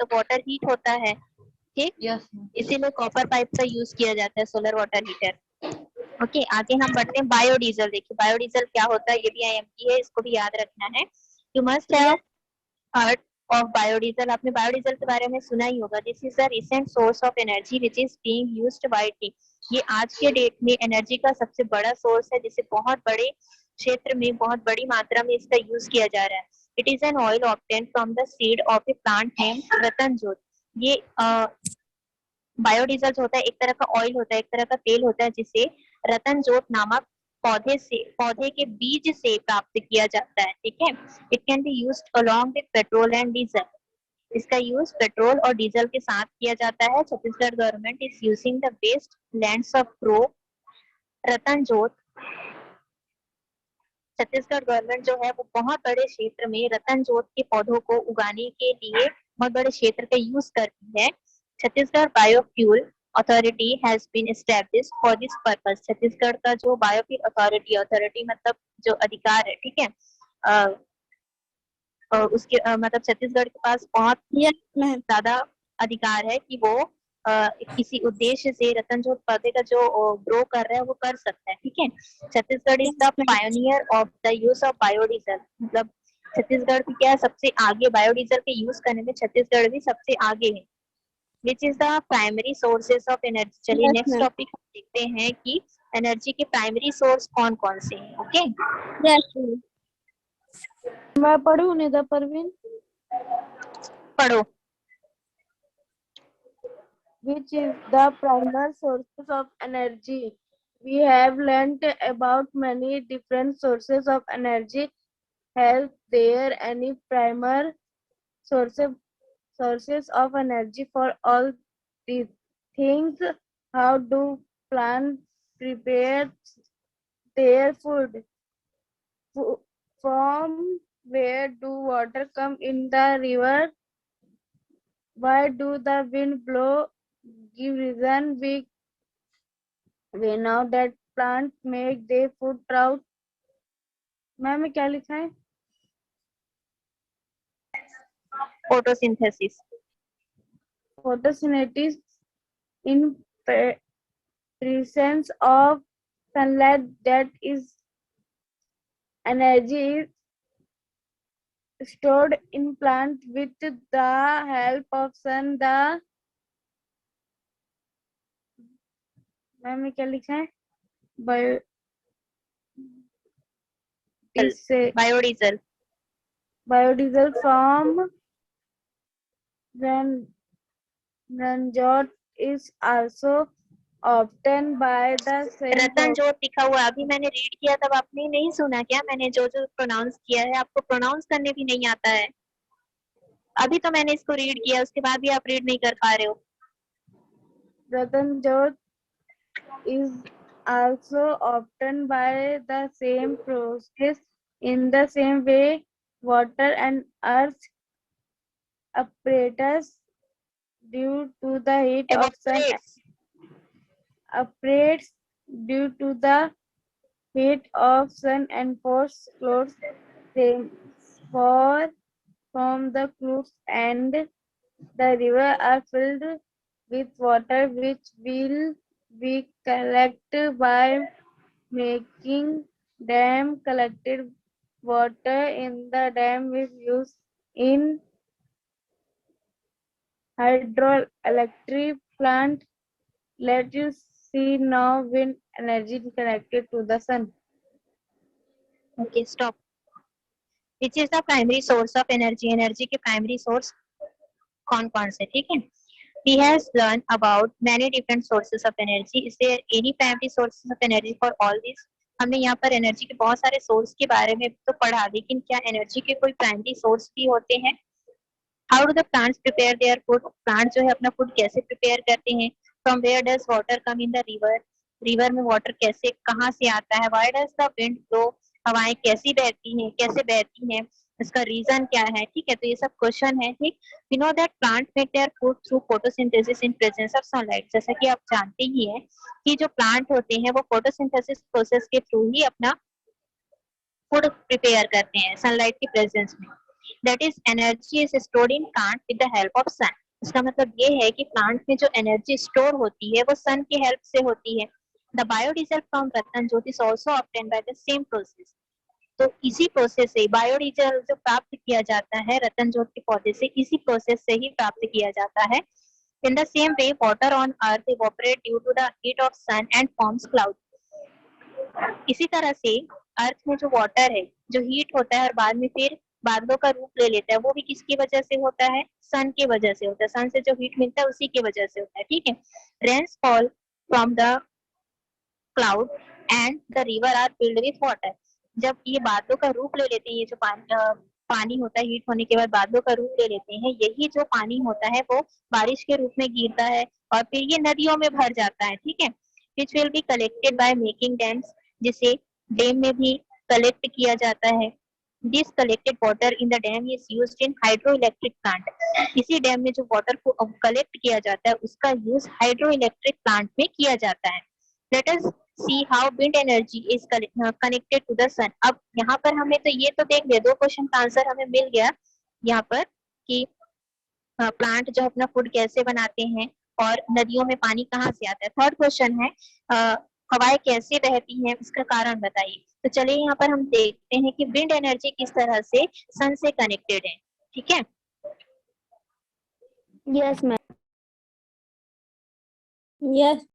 तो water heat होता है, ठीक। यस। इसीलिए कॉपर पाइप का यूज किया जाता है सोलर वाटर हीटर। ओके, आगे हम बढ़ते हैं बायोडीजल। देखिए बायोडीजल क्या होता है, ये भी आईएमपी है, इसको भी याद रखना है। You must have heard of biodiesel. आपने बायोडीजल के बारे में सुना ही होगा। This is a recent source of energy which is being used widely. ये आज के डेट में एनर्जी का सबसे बड़ा सोर्स है, जिसे बहुत बड़े क्षेत्र में बहुत बड़ी मात्रा में इसका यूज किया जा रहा है। It is an oil obtain from the seed of a plant named Ratan Jot. ये बायोडीजल जो होता है एक तरह का ऑयल होता है, एक तरह का तेल होता है, जिसे रतन जोत नामक पौधे के बीज से प्राप्त किया जाता है, ठीक है। It can be used along with petrol and diesel. इसका यूज पेट्रोल और डीजल के साथ किया जाता है। Chhattisgarh government is using the waste lands of grow Ratan Jot. Chhattisgarh government जो है वो बहुत बड़े क्षेत्र में रतन जोत के पौधों को उगाने के लिए बहुत बड़े क्षेत्र का यूज करती है। Chhattisgarh biofuel authority has been established for this purpose. Chhattisgarh का जो बायोफ्यूल अथॉरिटी मतलब जो अधिकार है, ठीक है, उसके मतलब छत्तीसगढ़ के पास बहुत ज्यादा अधिकार है कि वो किसी उद्देश्य से रतनजोत पौधे का जो ग्रो कर रहा है वो कर सकता है, ठीक है। Chhattisgarh is the pioneer of the use of biodiesel. मतलब छत्तीसगढ़ की क्या सबसे आगे बायोडीजल के यूज करने में छत्तीसगढ़ भी सबसे आगे है। Which is the primary sources of energy. चलिए नेक्स्ट टॉपिक हम देखते हैं कि एनर्जी के प्राइमरी सोर्स कौन कौन से हैं। ओके, मैं पढ़ूं निदा परवीन? पढ़ो। Which is the primary sources of energy? We have learnt about many different sources of energy. Has there any primary sources of energy for all these things? How do plants prepare their food? From where do water come in the river? Why do the wind blow? Give reason we know that plants make their food drought. Ma'am क्या लिखा है? Photosynthesis. Photosynthesis in presence of sunlight, that is energy is stored in plant with the help of sun. The ma'am क्या लिखा है? Biodiesel. Biodiesel from Ranjot is also obtained by the same. रतन जोत लिखा हुआ अभी मैंने रीड किया तब आपने नहीं सुना क्या? मैंने जो जो प्रोनाउंस किया है आपको प्रोनाउंस करने भी नहीं आता है। अभी तो मैंने इसको रीड किया, उसके बाद भी आप रीड नहीं कर पा रहे हो। Ratan Jot is also obtained by the same process. In the same way, water and earth apparatus due to the heat of sun evaporates due to the heat of sun and force clouds for from the clouds and the river are filled with water, which will be collected by making dam. Collected water in the dam is used in hydroelectric plant. Let us see now wind energy connected to the sun. Okay, stop. Which is the primary source of energy? Energy के primary source कौन कौन से, ठीक है। He has learned about many different sources of energy. Is there any primary sources of energy for all these? हमने यहाँ पर energy के बहुत सारे सोर्स के बारे में तो पढ़ा, लेकिन क्या एनर्जी के कोई प्राइमरी सोर्स भी होते हैं? How do the plants prepare their food? Plant जो है अपना फूड कैसे प्रिपेयर करते हैं? From where does water come in the river? River में वाटर कैसे कहाँ से आता है? Why does the wind blow? हवाएं कैसी बहती हैं, कैसे बहती हैं, इसका रीजन क्या है, ठीक है। तो ये सब क्वेश्चन है, ठीक। We know that plant make their food through photosynthesis in presence of sunlight. जैसा कि आप जानते ही हैं कि जो प्लांट होते हैं वो फोटोसिंथेसिस प्रोसेस के थ्रू ही अपना फूड प्रिपेयर करते हैं सनलाइट के प्रेजेंस में। That is energy is stored in plant with the help of sun. इसका मतलब ये है कि प्लांट में जो एनर्जी स्टोर होती है वो सन की हेल्प से होती है। The biodiesel from Ratan Jyoti is also obtain by the same process. तो इसी प्रोसेस से बायोडीजल जो प्राप्त किया जाता है रतन ज्योति के पौधे से, इसी प्रोसेस से ही प्राप्त किया जाता है। In the same way water on earth evaporate due to the heat of sun and forms cloud. इसी तरह से अर्थ में जो वाटर है, जो हीट होता है और बाद में फिर बादलों का रूप ले लेता है, वो भी किसकी वजह से होता है? सन की वजह से होता है। सन से जो हीट मिलता है उसी की वजह से होता है। ठीक है। Rains fall from the cloud and the river are filled with water. जब ये बादलों का रूप ले लेते हैं, ये जो पानी होता है हीट होने के बाद बादलों का रूप ले लेते हैं, यही जो पानी होता है वो बारिश के रूप में गिरता है और फिर ये नदियों में भर जाता है। ठीक है। Which will be collected by making dams, जिसे डैम में भी कलेक्ट किया जाता है। This collected water in the dam is used in hydro electric plant. इसी डैम में जो वाटर को कलेक्ट किया जाता है उसका यूज हाइड्रो इलेक्ट्रिक प्लांट में किया जाता है। Let us see how wind energy is connected to the sun. अब यहाँ पर हमें तो ये तो देख लिया, दो क्वेश्चन का आंसर हमें मिल गया यहाँ पर कि प्लांट जो अपना फूड कैसे बनाते हैं और नदियों में पानी कहाँ से आता है। थर्ड क्वेश्चन है हवाएं कैसे बहती हैं, इसका कारण बताइए। तो चलिए यहाँ पर हम देखते हैं कि विंड एनर्जी किस तरह से सन से कनेक्टेड है। ठीक है। Yes, ma'am. Yes.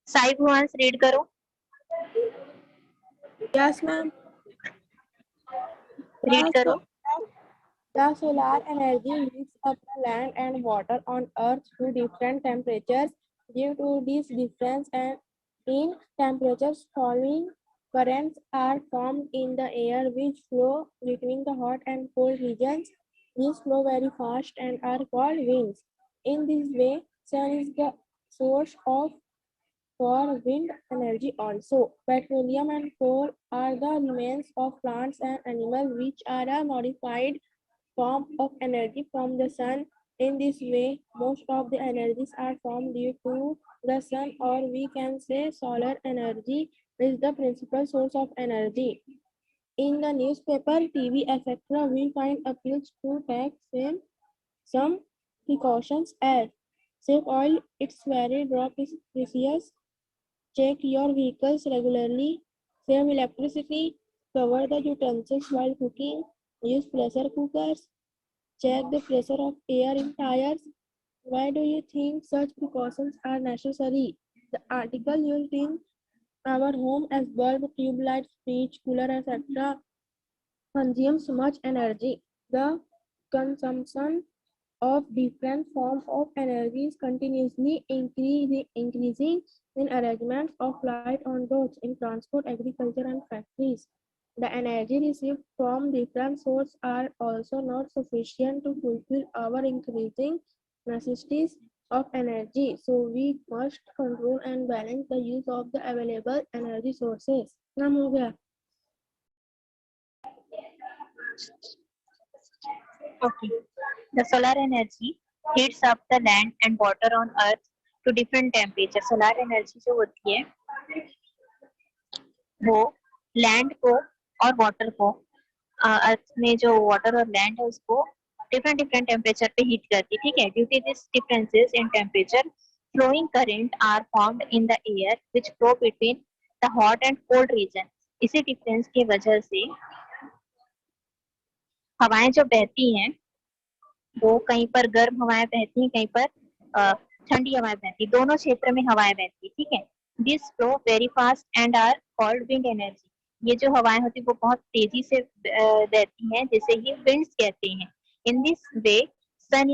Sai Bhuvansh read करो। Yes, ma'am. रीड The, करो। so- the solar energy heats up the land and water on Earth to different temperatures. Due to this difference and in temperatures, falling currents are formed in the air which flow between the hot and cold regions. These flow very fast and are called winds. In this way, sun is the source of for wind energy also. Petroleum and coal are the remains of plants and animals which are a modified form of energy from the sun. In this way, most of the energies are formed due to the sun, or we can say solar energy is the principal source of energy. In the newspaper, TV, etc., we find appeals to take some precautions as save oil, its very drop is precious, check your vehicles regularly, save electricity, cover the utensils while cooking, use pressure cookers, check the pressure of air in tires. Why do you think such precautions are necessary? The article used in our home as bulb, tube lights, fridge, cooler, etc. consumes much energy. The consumption of different forms of energy is continuously increasing in arrangements of light on roads, in transport, agriculture, and factories. The energy received from different sources are also not sufficient to fulfill our increasing necessities of energy. So we must control and balance the use of the available energy sources. नाम हो गया. Okay. The solar energy heats up the land and water on earth to different temperature. Solar energy जो होती है वो land को और water को, अर्थ में जो वाटर और लैंड है उसको डिफरेंट डिफरेंट टेम्परेचर पे हीट करती है। ठीक है। Due to this differences in temperature, flowing current are formed in the air which flow between the hot and cold region. इसी डिफरेंस की वजह से हवाएं जो बहती हैं वो कहीं पर गर्म हवाएं बहती हैं, कहीं पर ठंडी हवाएं बहती हैं, दोनों क्षेत्र में हवाएं बहती हैं। ठीक है। This flow very fast and are called wind energy. ये जो हवाएं होती है वो बहुत तेजी से बहती हैं, जिसे ही विंड्स कहते हैं। In this way sun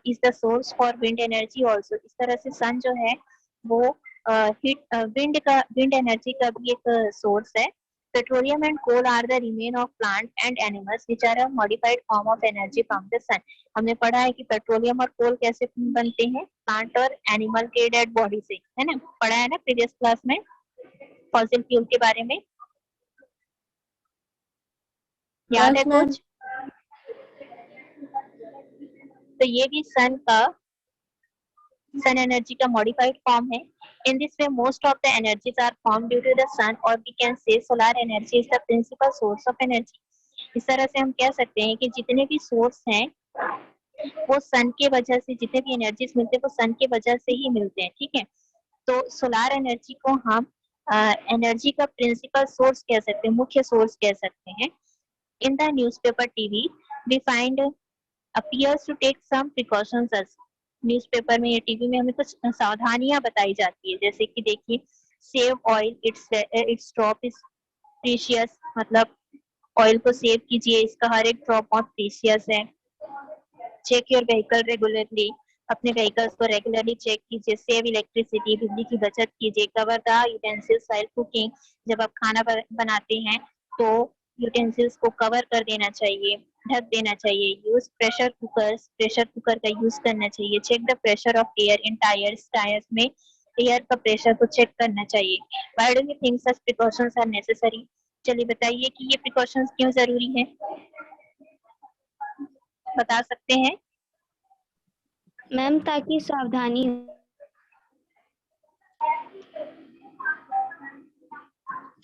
is the source for wind energy also. इस तरह से सन जो है वो विंड एनर्जी का भी एक सोर्स है। Petroleum and coal are the remain of plant and animals which are a modified form of energy from the sun. हमने पढ़ा है कि पेट्रोलियम और कोल कैसे बनते हैं, प्लांट और एनिमल के डेड बॉडी से, है ना, पढ़ा है ना प्रीवियस क्लास में फॉसिल फ्यूल के बारे में। याद है Yes, ma'am. कुछ? तो ये भी सन एनर्जी का मॉडिफाइड फॉर्म है. In this way most of the energies are form due to the sun, और we can say solar energy is the principal source of energy. इस तरह से हम कह सकते हैं कि जितने भी सोर्स हैं वो सन के वजह से, जितने भी एनर्जीज मिलते हैं वो सन के वजह से ही मिलते हैं. ठीक है, तो सोलर एनर्जी को हम एनर्जी का प्रिंसिपल सोर्स कह सकते हैं, मुख्य सोर्स कह सकते हैं. In the newspaper TV we find appears to take some precautions as. Newspaper में या टीवी में हमें कुछ सावधानियां बताई जाती है, जैसे कि देखिए, save oil, it's drop is precious, मतलब ऑयल को सेव कीजिए, इसका हर एक ड्रॉप बहुत प्रीशियस है. चेक योर व्हीकल रेगुलरली, अपने व्हीकल्स को रेगुलरली चेक कीजिए. सेव इलेक्ट्रिसिटी, बिजली की बचत कीजिए. Cover the utensils while cooking, जब आप खाना बनाते हैं तो यूटेंसिल्स को कवर कर देना चाहिए, ढक देना चाहिए. Use pressure cookers, pressure cooker का यूज करना चाहिए. Check the pressure of air in tyres, tyres में एयर का प्रेशर को चेक करना चाहिए. Why do you think such precautions are necessary? चलिए बताइए कि ये प्रिकॉशंस क्यों जरूरी है, बता सकते हैं? मैम ताकि सावधानी हो.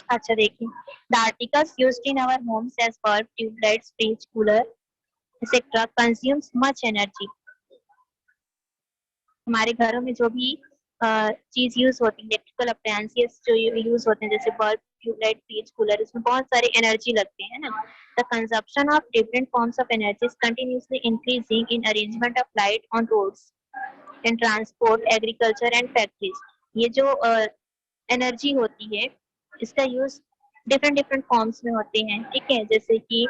अच्छा देखिए, the articles used in our homes as bulb, tubelights, fridge, cooler etcetera consumes much energy. हमारे घरों में जो भी चीज यूज होती है, इलेक्ट्रिकल अप्लायंसेस जो यूज होते हैं, जैसे बल्ब, ट्यूबलाइट, फ्रिज, कूलर, इसमें बहुत सारे एनर्जी लगते हैं ना. The consumption of different forms of energy is continuously increasing in arrangement of light on roads, in transport, agriculture and factories. ये जो एनर्जी होती है इसका यूज डिफरेंट डिफरेंट फॉर्म्स में होते हैं. ठीक है, जैसे कि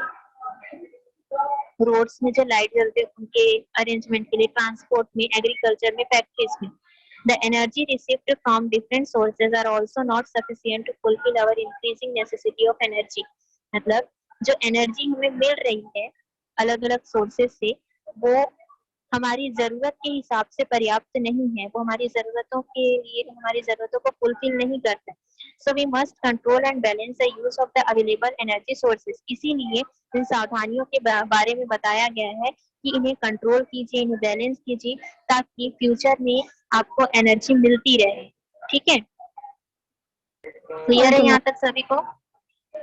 रोड्स में जो लाइट जलते हैं उनके अरेंजमेंट के लिए, ट्रांसपोर्ट में, एग्रीकल्चर में, फैक्ट्रीज में. The energy received from different sources are also not sufficient to fulfil our increasing necessity of energy. मतलब जो एनर्जी हमें मिल रही है अलग अलग सोर्सेज से, वो हमारी जरूरत के हिसाब से पर्याप्त नहीं है, वो हमारी जरूरतों के लिए, हमारी जरूरतों को फुलफिल नहीं करते. So we must control and balance the use of the available energy sources. इसीलिए इन सावधानियों के बारे में बताया गया है कि इन्हें कंट्रोल कीजिए, इन्हें बैलेंस कीजिए, ताकि फ्यूचर में आपको एनर्जी मिलती रहे. ठीक है, क्लियर है यहाँ तक सभी को?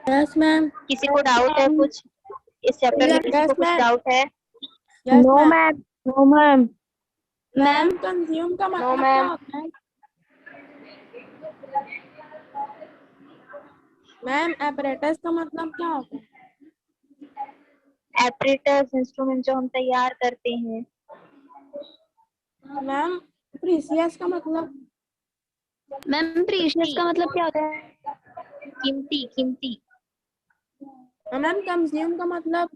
Yes, ma'am. किसी को डाउट है कुछ इस चैप्टर में? किसी को कुछ डाउट है? Yes, no ma'am. Ma'am. No ma'am. Ma'am consume का मतलब क्या होता है? मैम एपरेटस का मतलब क्या होता है? एपरेटस, इंस्ट्रूमेंट जो हम तैयार करते हैं. मैम प्रीसियस का मतलब? मैम प्रीशियस का मतलब क्या होता है? कीमती, कीमती. मैम कंज्यूम का मतलब?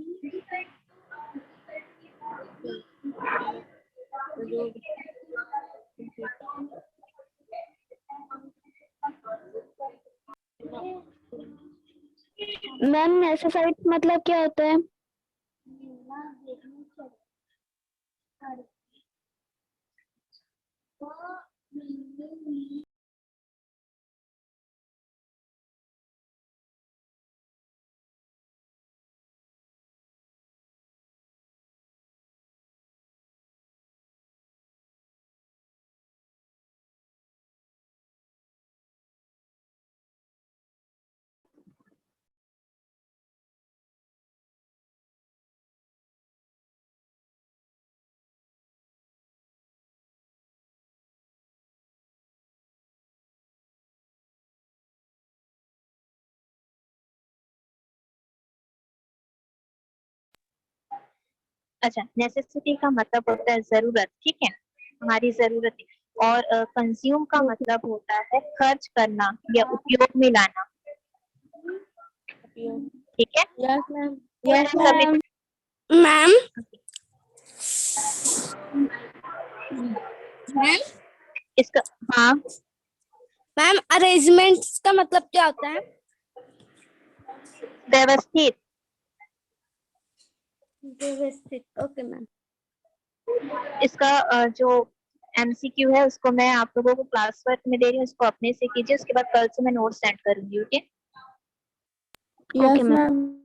मैम नेसेसरी मतलब क्या होता है? अच्छा, नेसेसिटी का मतलब होता है जरूरत. ठीक है, हमारी जरूरत. और कंज्यूम का मतलब होता है खर्च करना या उपयोग में लाना. ठीक है. Yes ma'am. यस सभी मैम. मैम मैम इसका, हाँ, मैम अरेंजमेंट्स का मतलब क्या होता है? व्यवस्थित. व्यवस्थित. Okay ma'am. इसका जो एमसीक्यू है उसको मैं आप लोगों को क्लास वर्क में दे रही हूँ, उसको अपने से कीजिए, उसके बाद कल से मैं नोट सेंड करूंगी. ओके. Okay ma'am.